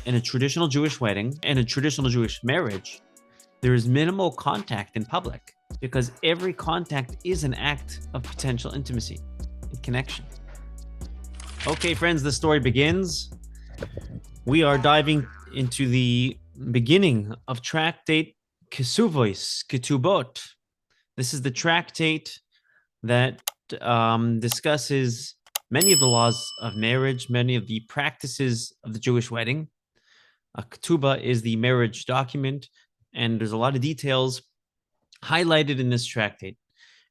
in a traditional Jewish wedding and a traditional Jewish marriage, there is minimal contact in public because every contact is an act of potential intimacy and connection. Okay, friends, the story begins. We are diving into the beginning of tractate Kesuvois, Ketubot. This is the tractate that discusses many of the laws of marriage, many of the practices of the Jewish wedding. A ketubah is the marriage document, and there's a lot of details highlighted in this tractate.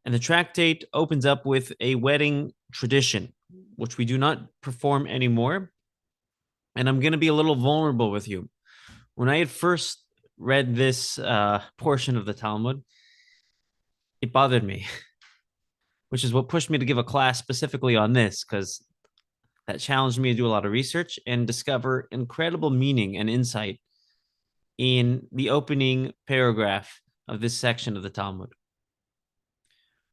And the tractate opens up with a wedding tradition, which we do not perform anymore. And I'm going to be a little vulnerable with you. When I had first read this portion of the Talmud, it bothered me, which is what pushed me to give a class specifically on this, because that challenged me to do a lot of research and discover incredible meaning and insight in the opening paragraph of this section of the Talmud.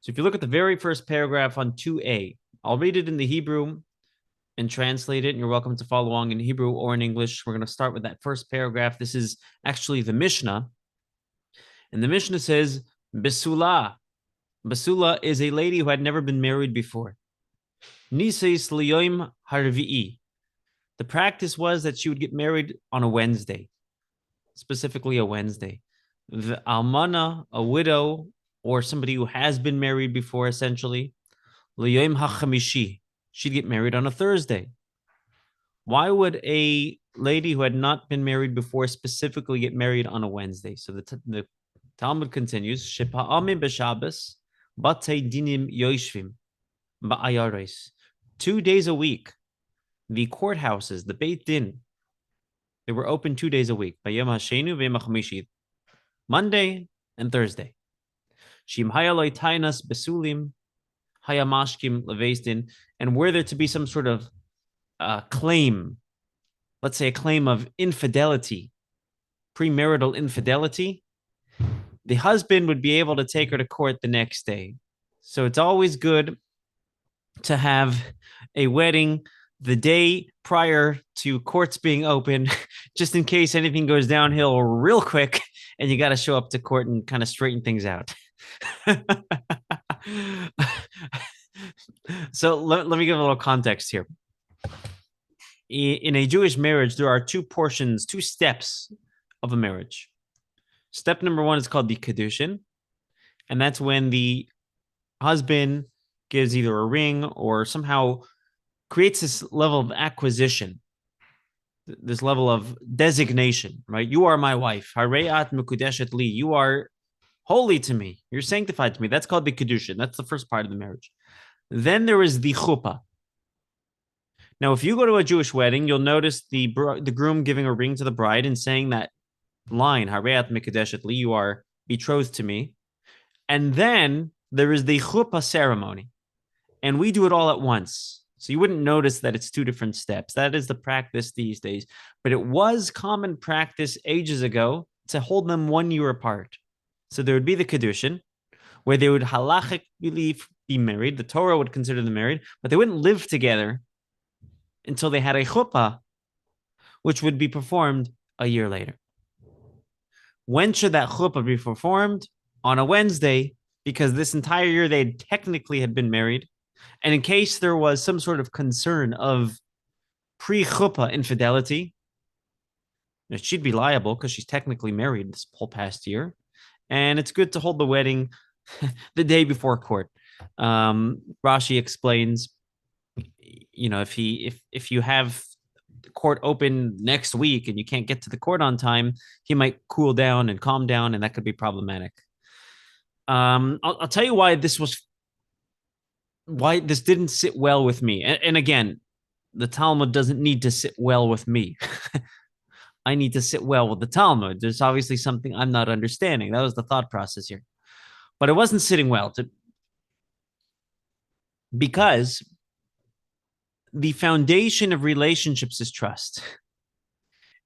So if you look at the very first paragraph on 2a, I'll read it in the Hebrew and translate it, and you're welcome to follow along in Hebrew or in English. We're going to start with that first paragraph. This is actually the Mishnah. And the Mishnah says, Besula. Besula is a lady who had never been married before. Niseis liyoim harvi'i. The practice was that she would get married on a Wednesday, specifically a Wednesday. The almana, a widow, or somebody who has been married before, essentially, liyoim hachamishi. She'd get married on a Thursday. Why would a lady who had not been married before specifically get married on a Wednesday? So the Talmud continues, Shepa'ame b'Shabbos, batei dinim yoishvim, ba'ayares. 2 days a week, the courthouses, the Beit Din, they were open 2 days a week, Bayom Hashenu ve'yom HaChamishi, Monday and Thursday. Shim hayaloi tainas besulim, hayamashkim leveisdin, and were there to be some sort of claim, let's say a claim of infidelity, premarital infidelity, the husband would be able to take her to court the next day. So it's always good to have a wedding the day prior to courts being open, just in case anything goes downhill real quick and you got to show up to court and kind of straighten things out. So let me give a little context here. In a Jewish marriage, there are two portions, two steps of a marriage. Step number one is called the Kedushin, and that's when the husband gives either a ring or somehow creates this level of acquisition, this level of designation, right? You are my wife. Hareat mekudeshet li. You are holy to me. You're sanctified to me. That's called the Kedushin. That's the first part of the marriage. Then there is the chuppah. Now, if you go to a Jewish wedding, you'll notice the groom giving a ring to the bride and saying that line, Hareat mekudeshet li, you are betrothed to me. And then there is the chuppah ceremony. And we do it all at once. So you wouldn't notice that it's two different steps. That is the practice these days. But it was common practice ages ago to hold them 1 year apart. So there would be the Kedushin, where they would halachically be married. The Torah would consider them married, but they wouldn't live together until they had a chuppah, which would be performed a year later. When should that chuppah be performed? On a Wednesday, because this entire year they technically had been married. And in case there was some sort of concern of pre-chuppah infidelity, she'd be liable because she's technically married this whole past year. And it's good to hold the wedding the day before court. Rashi explains, if you have the court open next week and you can't get to the court on time, he might cool down and calm down, and that could be problematic. I'll tell you why this didn't sit well with me. And again, the Talmud doesn't need to sit well with me. I need to sit well with the Talmud. There's obviously something I'm not understanding. That was the thought process here. But it wasn't sitting well because the foundation of relationships is trust.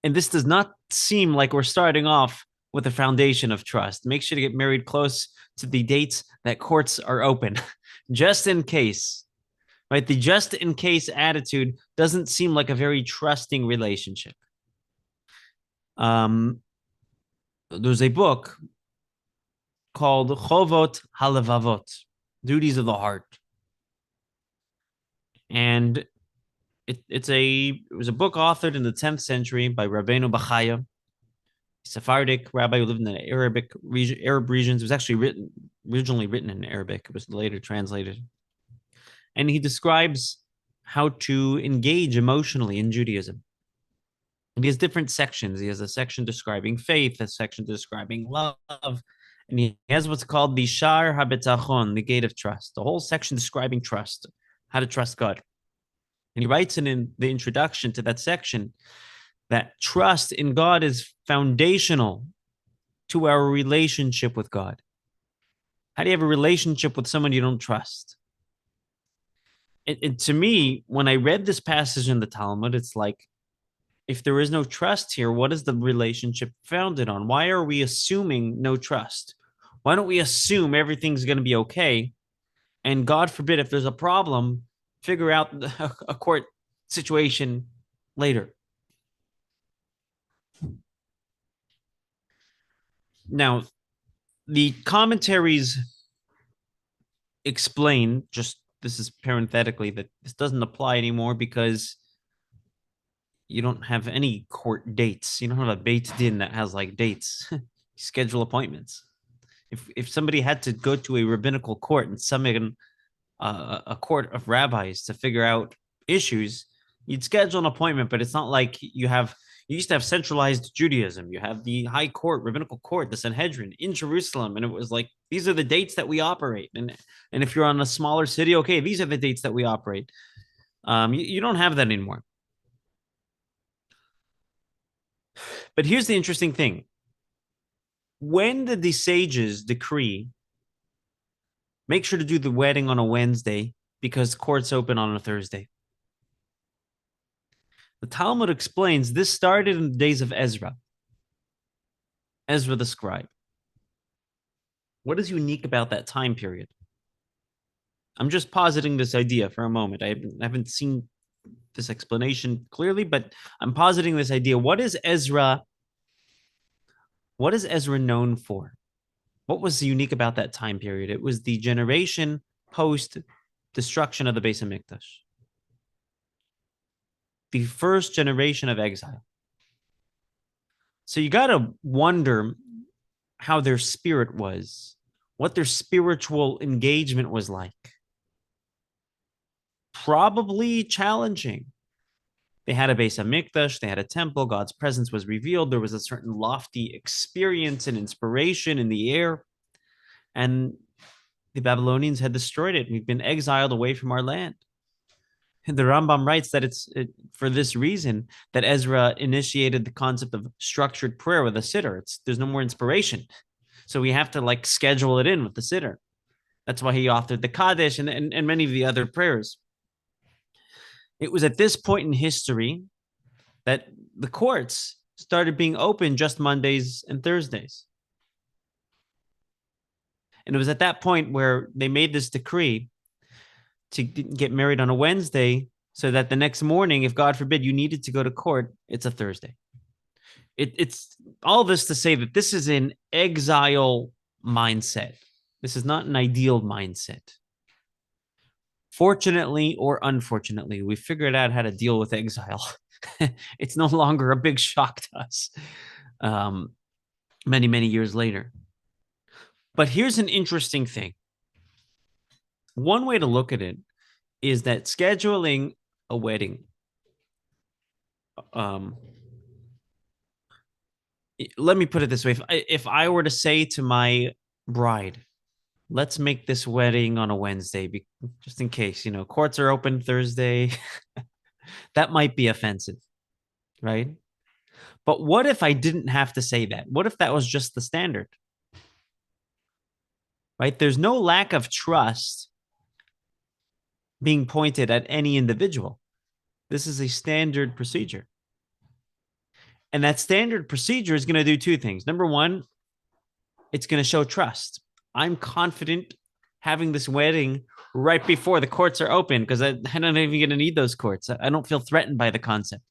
And this does not seem like we're starting off with a foundation of trust. Make sure to get married close to the dates that courts are open, just in case, right? The just in case attitude doesn't seem like a very trusting relationship. Um, there's a book called Chovot Halevavot, Duties of the Heart, and it was a book authored in the 10th century by Rabbeinu Bachaya, Sephardic rabbi who lived in the Arab regions. It was actually originally written in Arabic. It was later translated, and he describes how to engage emotionally in Judaism. And he has different sections. He has a section describing faith, a section describing love, and he has what's called the Shar HaBetachon, the gate of trust, the whole section describing trust, how to trust God. And he writes in the introduction to that section that trust in God is foundational to our relationship with God. How do you have a relationship with someone you don't trust? To me, when I read this passage in the Talmud, it's like, if there is no trust here, what is the relationship founded on? Why are we assuming no trust? Why don't we assume everything's going to be okay? And God forbid, if there's a problem, figure out a court situation later. Now, the commentaries explain, just this is parenthetically, that this doesn't apply anymore because you don't have any court dates. You don't have a Beit Din that has like dates. You schedule appointments. If somebody had to go to a rabbinical court and summon a court of rabbis to figure out issues, you'd schedule an appointment, but it's not like you used to have centralized Judaism. You have the high court, rabbinical court, the Sanhedrin in Jerusalem, and it was like, these are the dates that we operate. And if you're on a smaller city, okay, these are the dates that we operate. You don't have that anymore. But here's the interesting thing. When did the sages decree, make sure to do the wedding on a Wednesday because courts open on a Thursday? The Talmud explains this started in the days of Ezra the scribe. What is unique about that time period? I'm just positing this idea for a moment. I haven't seen this explanation clearly, but I'm positing this idea. What is Ezra known for? What was unique about that time period? It was the generation post destruction of the Beis Hamikdash, the first generation of exile. So you got to wonder how their spirit was, what their spiritual engagement was like. Probably challenging. They had a Beis Hamikdash, they had a temple, God's presence was revealed, there was a certain lofty experience and inspiration in the air, and the Babylonians had destroyed it. We've been exiled away from our land. And the Rambam writes that it's for this reason that Ezra initiated the concept of structured prayer with a siddur. There's no more inspiration. So we have to like schedule it in with the siddur. That's why he authored the Kaddish and many of the other prayers. It was at this point in history that the courts started being open just Mondays and Thursdays. And it was at that point where they made this decree to get married on a Wednesday so that the next morning, if God forbid you needed to go to court, it's a Thursday. It's all this to say that this is an exile mindset. This is not an ideal mindset. Fortunately or unfortunately, we figured out how to deal with exile. It's no longer a big shock to us many, many years later. But here's an interesting thing. One way to look at it is that scheduling a wedding, let me put it this way. If I were to say to my bride, let's make this wedding on a Wednesday, just in case, courts are open Thursday, that might be offensive, right? But what if I didn't have to say that? What if that was just the standard? Right? There's no lack of trust being pointed at any individual. This is a standard procedure. And that standard procedure is going to do two things. Number one, it's going to show trust. I'm confident having this wedding right before the courts are open because I'm not even going to need those courts. I don't feel threatened by the concept.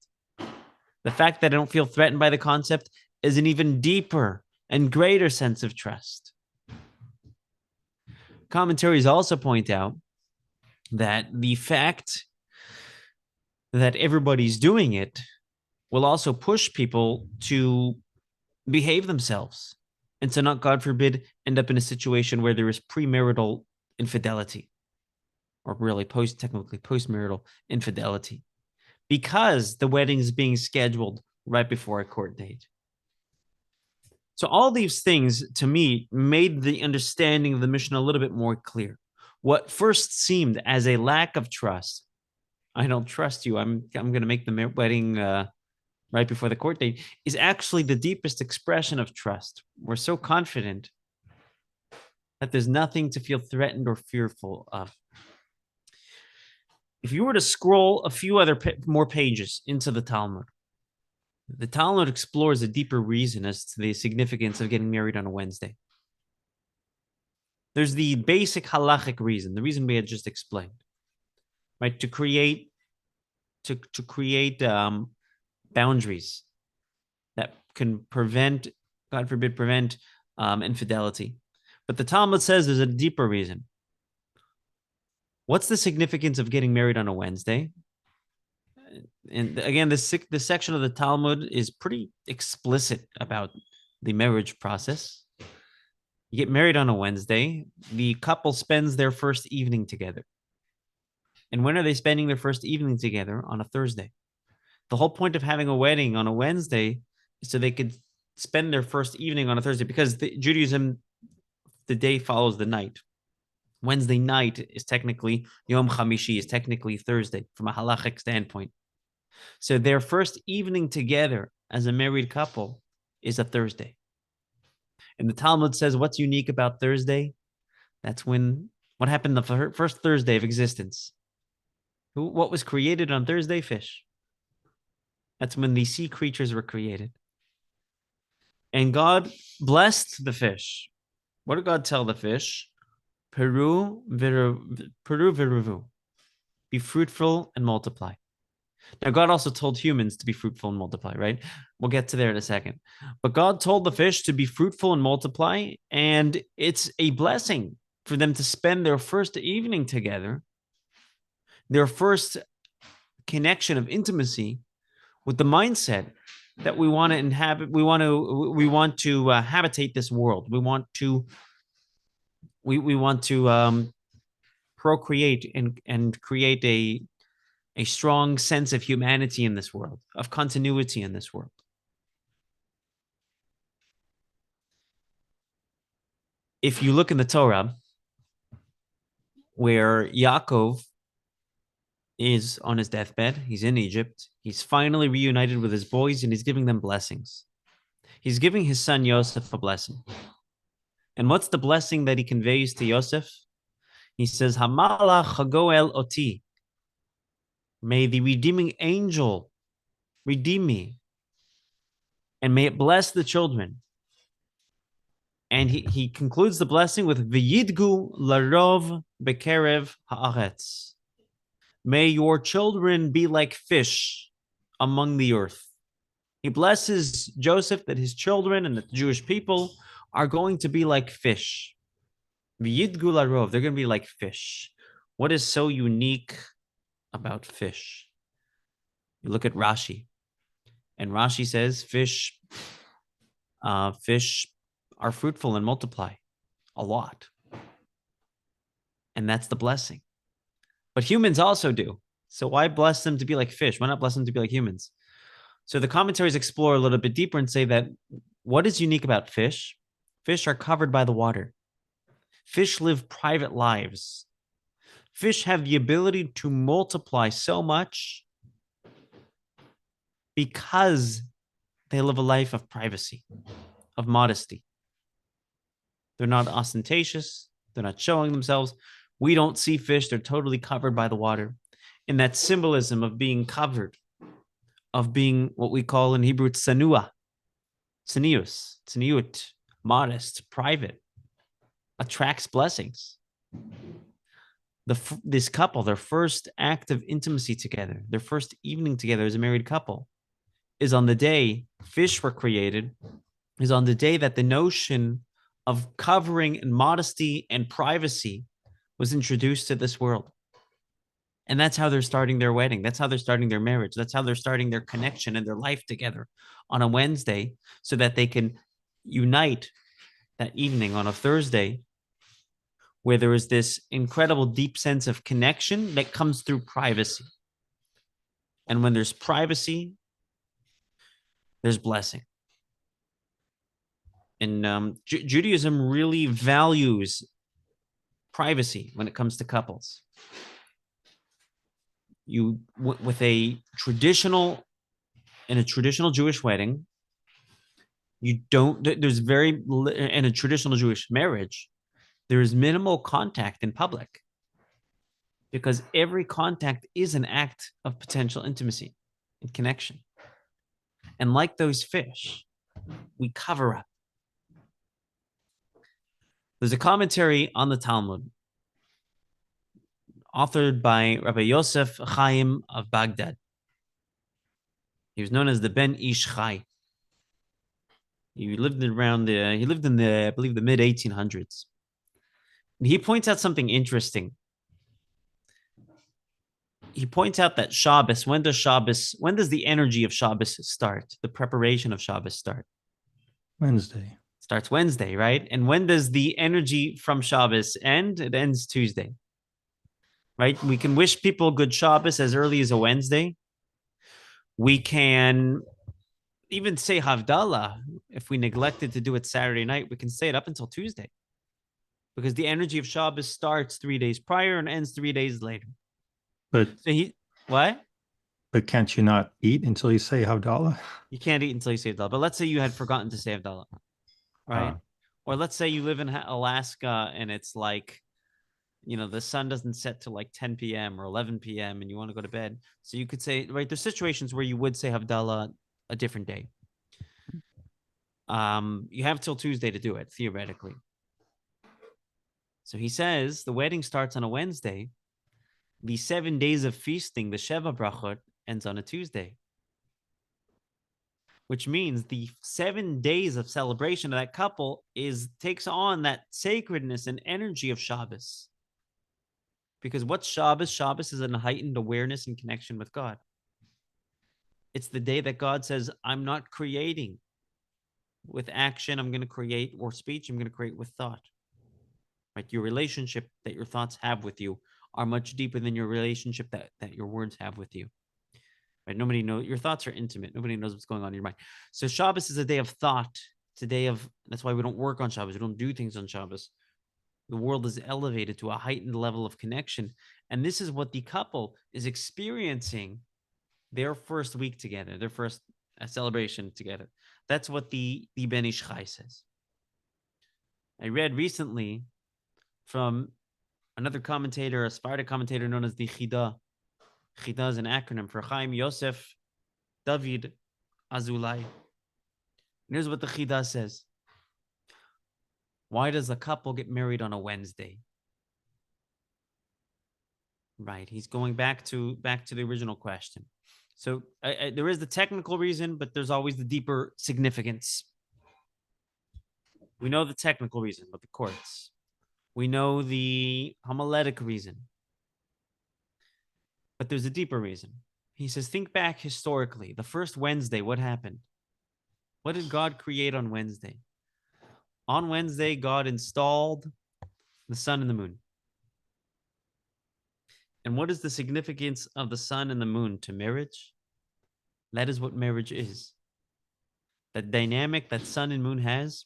The fact that I don't feel threatened by the concept is an even deeper and greater sense of trust. Commentaries also point out that the fact that everybody's doing it will also push people to behave themselves and to not, God forbid, end up in a situation where there is premarital infidelity, or really technically postmarital infidelity, because the wedding is being scheduled right before a court date. So all these things, to me, made the understanding of the mission a little bit more clear. What first seemed as a lack of trust, I don't trust you, I'm going to make the wedding right before the court date, is actually the deepest expression of trust. We're so confident that there's nothing to feel threatened or fearful of. If you were to scroll a few other more pages into the Talmud explores a deeper reason as to the significance of getting married on a Wednesday. There's the basic halachic reason, the reason we had just explained, right? To create boundaries that can prevent, God forbid, infidelity. But the Talmud says there's a deeper reason. What's the significance of getting married on a Wednesday? And again, this section of the Talmud is pretty explicit about the marriage process. You get married on a Wednesday, the couple spends their first evening together. And when are they spending their first evening together? On a Thursday. The whole point of having a wedding on a Wednesday is so they could spend their first evening on a Thursday, because Judaism, the day follows the night. Wednesday night is technically, Yom Chamishi is technically Thursday from a halachic standpoint. So their first evening together as a married couple is a Thursday. And the Talmud says, what's unique about Thursday? That's what happened the first Thursday of existence. What was created on Thursday? Fish. That's when the sea creatures were created. And God blessed the fish. What did God tell the fish? Peru viruvu. Be fruitful and multiply. Now, God also told humans to be fruitful and multiply, right? We'll get to there in a second. But God told the fish to be fruitful and multiply, and it's a blessing for them to spend their first evening together, their first connection of intimacy, with the mindset that we want to inhabit, we want to habitate this world. We want to procreate and create a strong sense of humanity in this world, of continuity in this world. If you look in the Torah, where Yaakov is on his deathbed, he's in Egypt, he's finally reunited with his boys, and he's giving them blessings. He's giving his son Yosef a blessing. And what's the blessing that he conveys to Yosef? He says, Hamalach hagoel oti. May the redeeming angel redeem me, and may it bless the children. And he concludes the blessing with V'yidgu larov bekerev haaretz. May your children be like fish among the earth. He blesses Joseph that his children and the Jewish people are going to be like fish. V'yidgu larov, they're going to be like fish. What is so unique about fish? You look at Rashi, and Rashi says fish are fruitful and multiply a lot. And that's the blessing. But humans also do. So why bless them to be like fish? Why not bless them to be like humans? So the commentaries explore a little bit deeper and say that what is unique about fish? Fish are covered by the water. Fish live private lives. Fish have the ability to multiply so much because they live a life of privacy, of modesty. They're not ostentatious. They're not showing themselves. We don't see fish. They're totally covered by the water. And that symbolism of being covered, of being what we call in Hebrew tsanua, tzniut, modest, private, attracts blessings. This couple, their first act of intimacy together, their first evening together as a married couple, is on the day fish were created, is on the day that the notion of covering and modesty and privacy was introduced to this world. And that's how they're starting their wedding. That's how they're starting their marriage. That's how they're starting their connection and their life together on a Wednesday so that they can unite that evening on a Thursday where there is this incredible deep sense of connection that comes through privacy. And when there's privacy, there's blessing. And Judaism really values privacy when it comes to couples. With a traditional Jewish wedding, there's in a traditional Jewish marriage, there is minimal contact in public because every contact is an act of potential intimacy and connection. And like those fish, we cover up. There's a commentary on the Talmud authored by Rabbi Yosef Chaim of Baghdad. He was known as the Ben Ish Chai. He lived in the, I believe, the mid 1800s. And he points out something interesting. He points out that Shabbos, when does the energy of Shabbos start? The preparation of Shabbos start? Wednesday. Starts Wednesday, right? And when does the energy from Shabbos end? It ends Tuesday, right? We can wish people good Shabbos as early as a Wednesday. We can even say Havdalah. If we neglected to do it Saturday night, we can say it up until Tuesday because the energy of Shabbos starts 3 days prior and ends 3 days later. But what? But can't you not eat until you say Havdalah? You can't eat until you say Havdalah. But let's say you had forgotten to say Havdalah, right? Or let's say you live in Alaska and it's like, the sun doesn't set till like 10 p.m. or 11 p.m. and you want to go to bed. So you could say, right, there's situations where you would say Havdalah a different day. You have till Tuesday to do it, theoretically. So he says the wedding starts on a Wednesday. The 7 days of feasting, the Sheva Brachot, ends on a Tuesday. Which means the 7 days of celebration of that couple takes on that sacredness and energy of Shabbos. Because what's Shabbos? Shabbos is a heightened awareness and connection with God. It's the day that God says, I'm not creating with action, I'm going to create, or speech, I'm going to create with thought. Right? Your relationship that your thoughts have with you are much deeper than your relationship that your words have with you. Right? Nobody knows, your thoughts are intimate. Nobody knows what's going on in your mind. So Shabbos is a day of thought. It's a day of, that's why we don't work on Shabbos. We don't do things on Shabbos. The world is elevated to a heightened level of connection. And this is what the couple is experiencing their first week together, their first celebration together. That's what the Ben Ish Chai says. I read recently from another commentator, a Sephardic commentator known as the Chida. Chida is an acronym for Chaim Yosef David Azulai. And here's what the Chida says. Why does a couple get married on a Wednesday? Right. He's going back to the original question. So there is the technical reason, but there's always the deeper significance. We know the technical reason with the courts. We know the homiletic reason. But there's a deeper reason. He says, think back historically. The first Wednesday, what happened? What did God create on Wednesday? On Wednesday, God installed the sun and the moon. And what is the significance of the sun and the moon to marriage? That is what marriage is. That dynamic that sun and moon has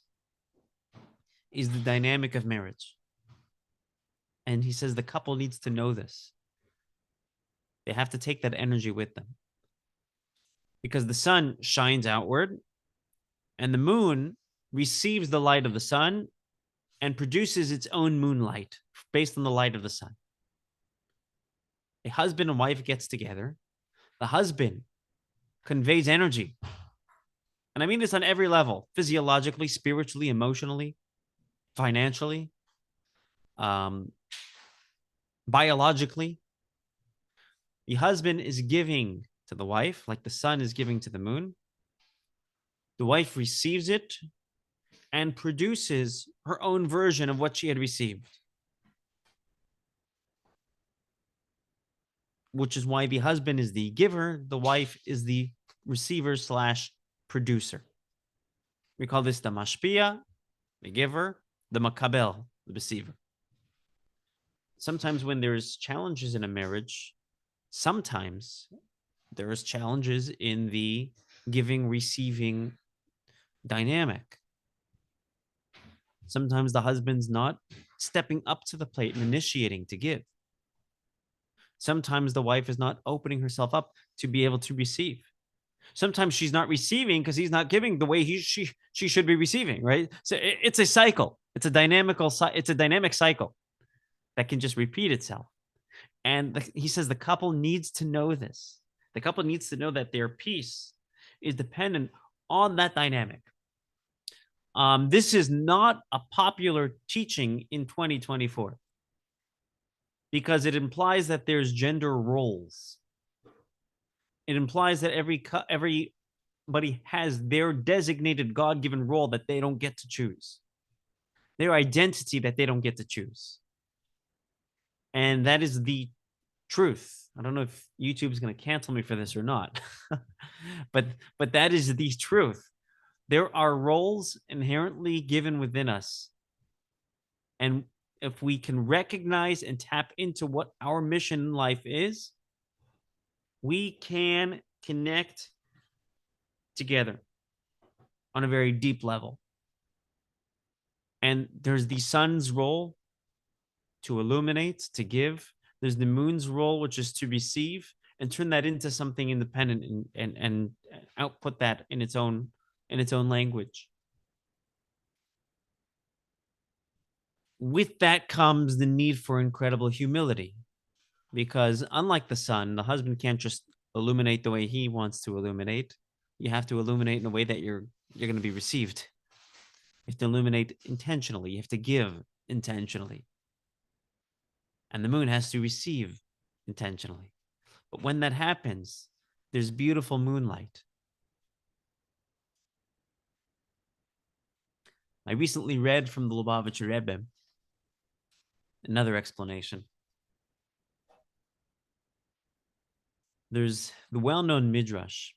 is the dynamic of marriage. And he says the couple needs to know this. They have to take that energy with them. Because the sun shines outward and the moon receives the light of the sun and produces its own moonlight based on the light of the sun. A husband and wife gets together. The husband conveys energy. And I mean this on every level, physiologically, spiritually, emotionally, financially, biologically. The husband is giving to the wife like the sun is giving to the moon. The wife receives it and produces her own version of what she had received, which is why the husband is the giver, the wife is the receiver slash producer. We call this the mashpia, the giver, the makabel, the receiver. Sometimes when there's challenges in a marriage, sometimes there's challenges in the giving receiving dynamic. Sometimes the husband's not stepping up to the plate and initiating to give. Sometimes the wife is not opening herself up to be able to receive. Sometimes she's not receiving because he's not giving the way she should be receiving, right? So it's a cycle. It's a dynamic cycle that can just repeat itself. And he says the couple needs to know this. The couple needs to know that their peace is dependent on that dynamic. This is not a popular teaching in 2024 because it implies that there's gender roles. It implies that everybody has their designated God-given role that they don't get to choose, their identity that they don't get to choose. And that is the truth. I don't know if YouTube is going to cancel me for this or not, but that is the truth. There are roles inherently given within us. And if we can recognize and tap into what our mission in life is, we can connect together on a very deep level. And there's the sun's role to illuminate, to give. There's the moon's role, which is to receive and turn that into something independent and output that in its own language. With that comes the need for incredible humility, because unlike the sun, the husband can't just illuminate the way he wants to illuminate. You have to illuminate in a way that you're going to be received. You have to illuminate intentionally. You have to give intentionally. And the moon has to receive intentionally. But when that happens, there's beautiful moonlight. I recently read from the Lubavitcher Rebbe another explanation. There's the well-known midrash.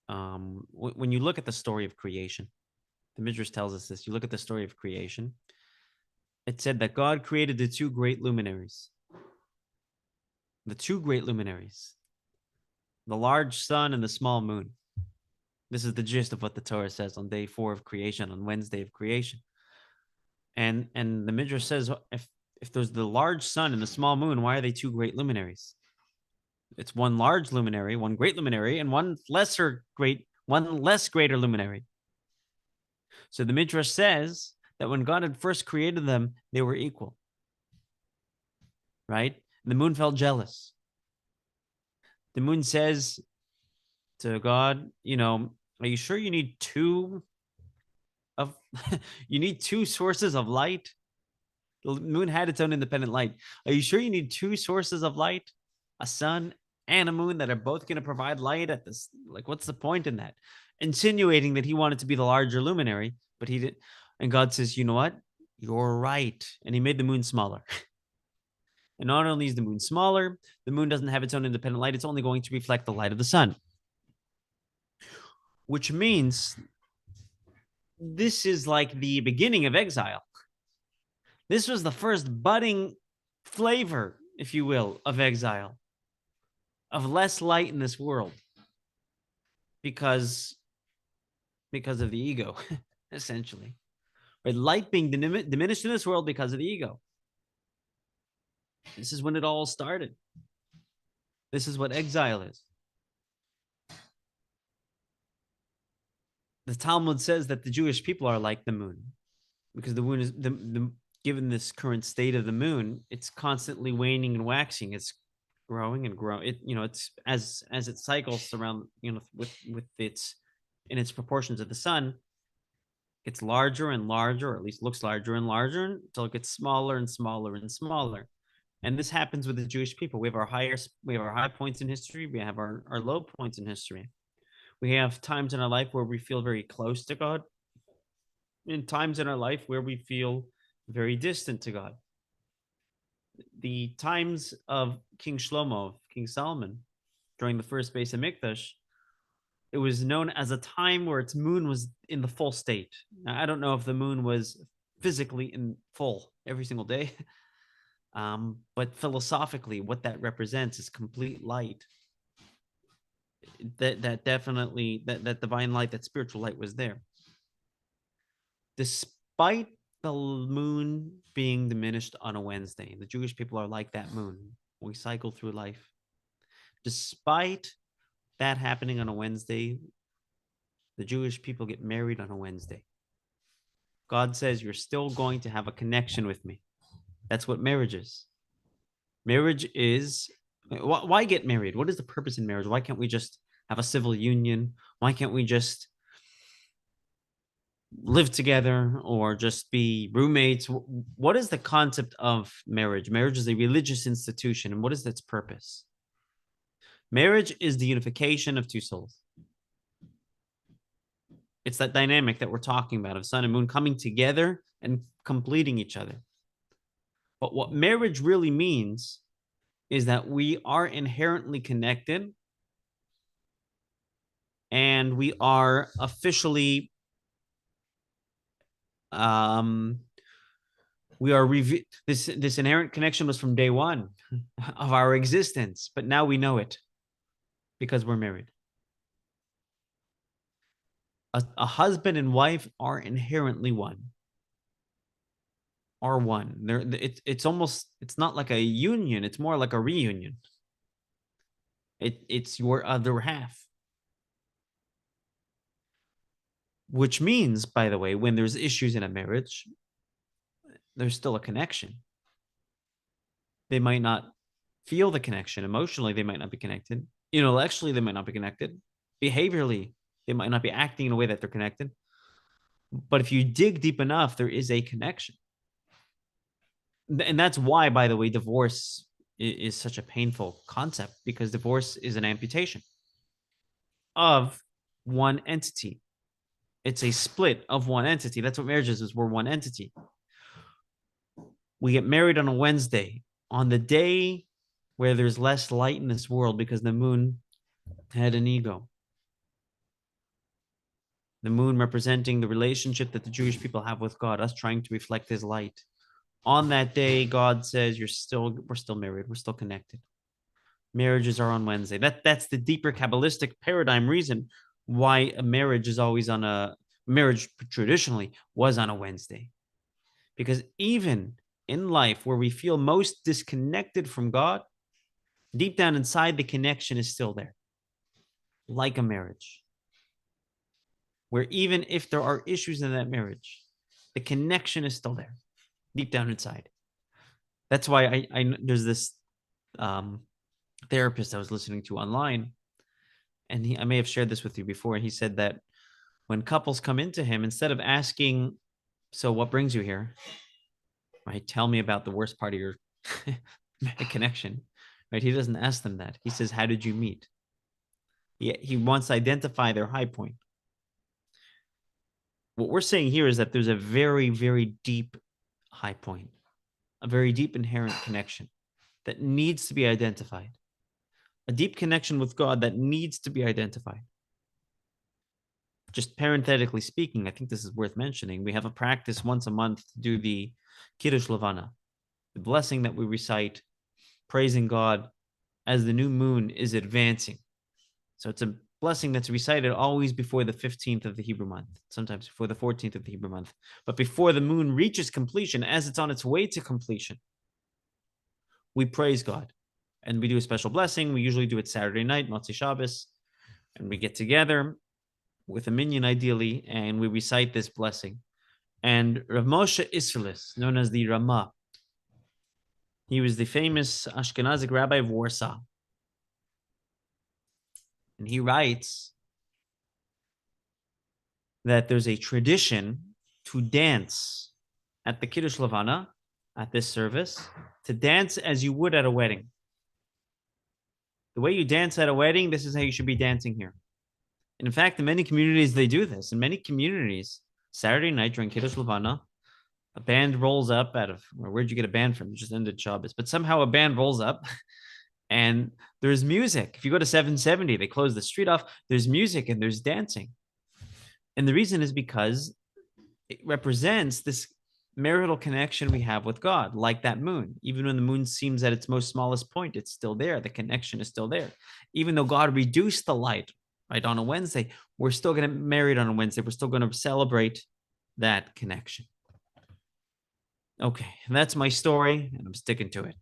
When you look at the story of creation, the midrash tells us this. You look at the story of creation. It said that God created the two great luminaries. The two great luminaries. The large sun and the small moon. This is the gist of what the Torah says on day 4 of creation, on Wednesday of creation. And the midrash says, if there's the large sun and the small moon, why are they two great luminaries? It's one large luminary, one great luminary, and one less greater luminary. So the midrash says that when God had first created them, they were equal. Right? And the moon felt jealous. The moon says to God, are you sure you need two sources of light? The moon had its own independent light. Are you sure you need two sources of light? A sun and a moon that are both going to provide light at this? Like, what's the point in that? Insinuating that he wanted to be the larger luminary, but he didn't. And God says, you know what? You're right. And he made the moon smaller. And not only is the moon smaller, the moon doesn't have its own independent light. It's only going to reflect the light of the sun. Which means this is like the beginning of exile. This was the first budding flavor, if you will, of exile, of less light in this world because of the ego, essentially. Right? Light being diminished in this world because of the ego. This is when it all started. This is what exile is. The Talmud says that the Jewish people are like the moon, because the moon is given this current state of the moon, it's constantly waning and waxing. It's growing and growing. It's as it cycles around, with its in its proportion to the sun, gets larger and larger, or at least looks larger and larger, until it gets smaller and smaller and smaller. And this happens with the Jewish people. We have our high points in history. We have our low points in history. We have times in our life where we feel very close to God, and times in our life where we feel very distant to God. The times of King Shlomo, King Solomon, during the first Beis Hamikdash, it was known as a time where its moon was in the full state. Now, I don't know if the moon was physically in full every single day, but philosophically, what that represents is complete light. That definitely that divine light, that spiritual light was there. Despite the moon being diminished on a Wednesday, the Jewish people are like that moon. We cycle through life. Despite that happening on a Wednesday, the Jewish people get married on a Wednesday. God says you're still going to have a connection with me. That's what marriage is. Marriage is, why get married? What is the purpose in marriage? Why can't we just have a civil union? Why can't we just live together or just be roommates? What is the concept of marriage? Marriage is a religious institution. And what is its purpose? Marriage is the unification of two souls. It's that dynamic that we're talking about of sun and moon coming together and completing each other. But what marriage really means is that we are inherently connected and we are officially this inherent connection was from day one of our existence, but now we know it because we're married. A husband and wife are inherently one. Are one. It's almost, it's not like a union, it's more like a reunion. It's your other half. Which means, by the way, when there's issues in a marriage, there's still a connection. They might not feel the connection. Emotionally, they might not be connected. Intellectually, they might not be connected. Behaviorally, they might not be acting in a way that they're connected. But if you dig deep enough, there is a connection. And that's why, by the way, divorce is such a painful concept, because divorce is an amputation of one entity. It's a split of one entity. That's what marriage is we're one entity. We get married on a Wednesday, on the day where there's less light in this world because the moon had an ego. The moon representing the relationship that the Jewish people have with God, us trying to reflect his light. On that day, God says, we're still married. We're still connected. Marriages are on Wednesday. That's the deeper Kabbalistic paradigm reason why a marriage is always on a marriage traditionally was on a Wednesday. Because even in life where we feel most disconnected from God, deep down inside, the connection is still there. Like a marriage. Where even if there are issues in that marriage, the connection is still there, deep down inside. That's why I there's this therapist I was listening to online, and I may have shared this with you before. And he said that when couples come into him, instead of asking, "So what brings you here?" Right? Tell me about the worst part of your connection. Right? He doesn't ask them that. He says, "How did you meet?" He wants to identify their high point. What we're saying here is that there's a very, very deep high point, a very deep inherent connection that needs to be identified, a deep connection with God that needs to be identified. Just parenthetically speaking, I think this is worth mentioning. We have a practice once a month to do the Kiddush Levana, the blessing that we recite, praising God as the new moon is advancing. So it's a blessing that's recited always before the 15th of the Hebrew month, sometimes before the 14th of the Hebrew month, but before the moon reaches completion, as it's on its way to completion, we praise God and we do a special blessing. We usually do it Saturday night, Motzei Shabbos, and we get together with a minyan ideally, and we recite this blessing. And Rav Moshe Isserlis, known as the Ramah, he was the famous Ashkenazic rabbi of Warsaw. And he writes that there's a tradition to dance at the Kiddush Levana, at this service, to dance as you would at a wedding. The way you dance at a wedding, this is how you should be dancing here. And in fact, in many communities, they do this. In many communities, Saturday night during Kiddush Levana, a band rolls up out of, where'd you get a band from? You just ended Shabbos. But somehow a band rolls up and there's music. If you go to 770, they close the street off. There's music and there's dancing. And the reason is because it represents this marital connection we have with God, like that moon. Even when the moon seems at its most smallest point, it's still there. The connection is still there. Even though God reduced the light, right, on a Wednesday, we're still going to get married on a Wednesday. We're still going to celebrate that connection. Okay, and that's my story, and I'm sticking to it.